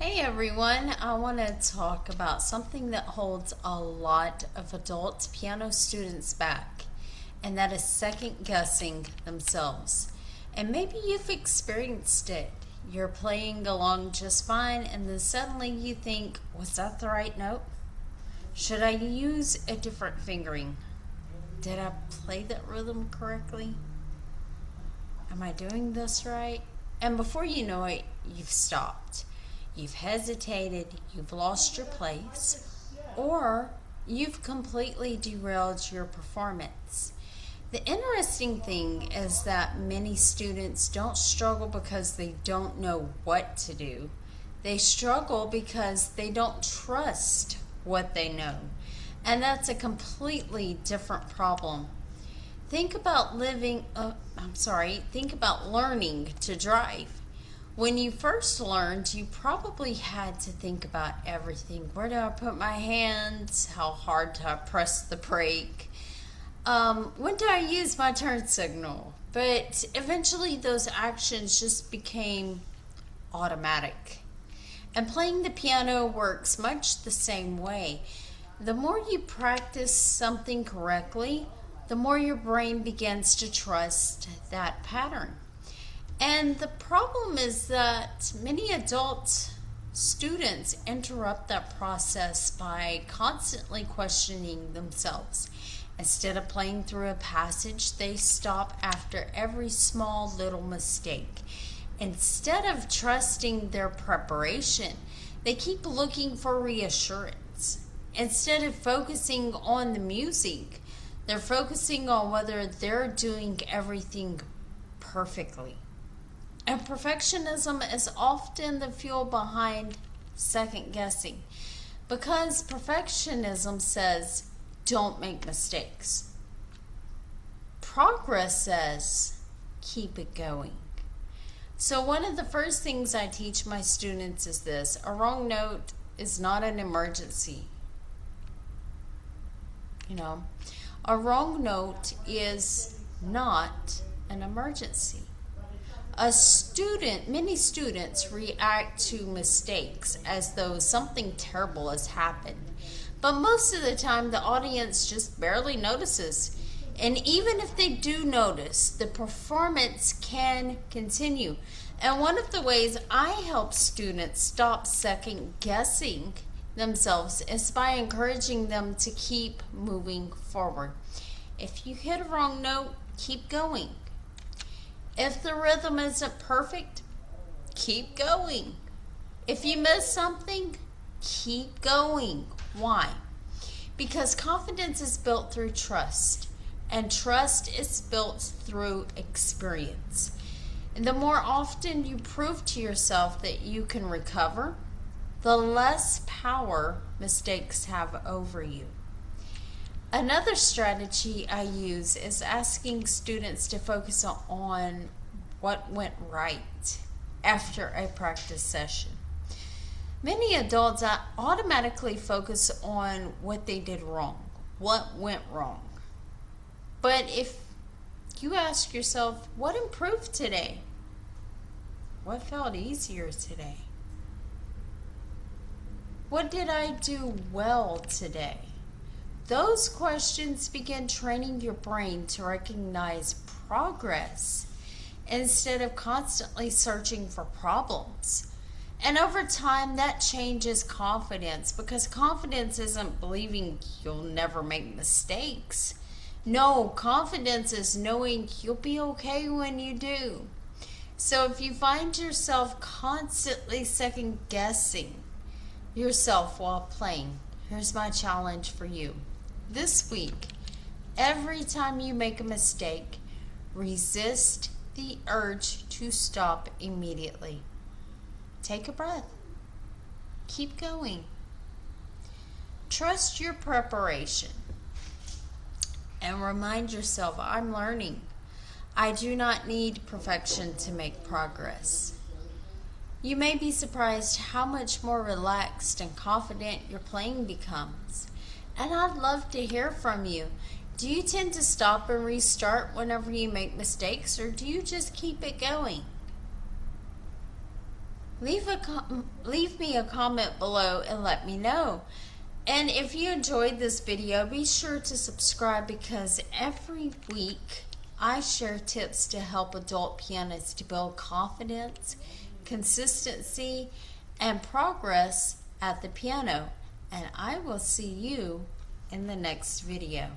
Hey everyone, I want to talk about something that holds a lot of adult piano students back, and that is second guessing themselves. And maybe you've experienced it. You're playing along just fine, and then suddenly you think, was that the right note? Should I use a different fingering? Did I play that rhythm correctly? Am I doing this right? And before you know it, you've stopped. You've hesitated, you've lost your place, or you've completely derailed your performance. The interesting thing is that many students don't struggle because they don't know what to do. They struggle because they don't trust what they know. And that's a completely different problem. Think about think about learning to drive. When you first learned, you probably had to think about everything. Where do I put my hands? How hard do I press the brake? When do I use my turn signal? But eventually those actions just became automatic. And playing the piano works much the same way. The more you practice something correctly, the more your brain begins to trust that pattern. And the problem is that many adult students interrupt that process by constantly questioning themselves. Instead of playing through a passage, they stop after every small little mistake. Instead of trusting their preparation, they keep looking for reassurance. Instead of focusing on the music, they're focusing on whether they're doing everything perfectly. And perfectionism is often the fuel behind second guessing, because perfectionism says, don't make mistakes. Progress says, keep it going. So one of the first things I teach my students is this: a wrong note is not an emergency. A wrong note is not an emergency. Many students react to mistakes as though something terrible has happened. But most of the time, the audience just barely notices. And even if they do notice, the performance can continue. And one of the ways I help students stop second guessing themselves is by encouraging them to keep moving forward. If you hit a wrong note, keep going. If the rhythm isn't perfect, keep going. If you miss something, keep going. Why? Because confidence is built through trust, and trust is built through experience. And the more often you prove to yourself that you can recover, the less power mistakes have over you. Another strategy I use is asking students to focus on what went right after a practice session. Many adults automatically focus on what they did wrong, what went wrong. But if you ask yourself, what improved today? What felt easier today? What did I do well today? Those questions begin training your brain to recognize progress instead of constantly searching for problems. And over time, that changes confidence, because confidence isn't believing you'll never make mistakes. No, confidence is knowing you'll be okay when you do. So if you find yourself constantly second guessing yourself while playing, here's my challenge for you. This week, every time you make a mistake, resist the urge to stop immediately. Take a breath. Keep going. Trust your preparation. And remind yourself, I'm learning. I do not need perfection to make progress. You may be surprised how much more relaxed and confident your playing becomes. And I'd love to hear from you. Do you tend to stop and restart whenever you make mistakes, or do you just keep it going? leave me a comment below and let me know. And if you enjoyed this video, be sure to subscribe, because every week I share tips to help adult pianists to build confidence, consistency, and progress at the piano. And I will see you in the next video.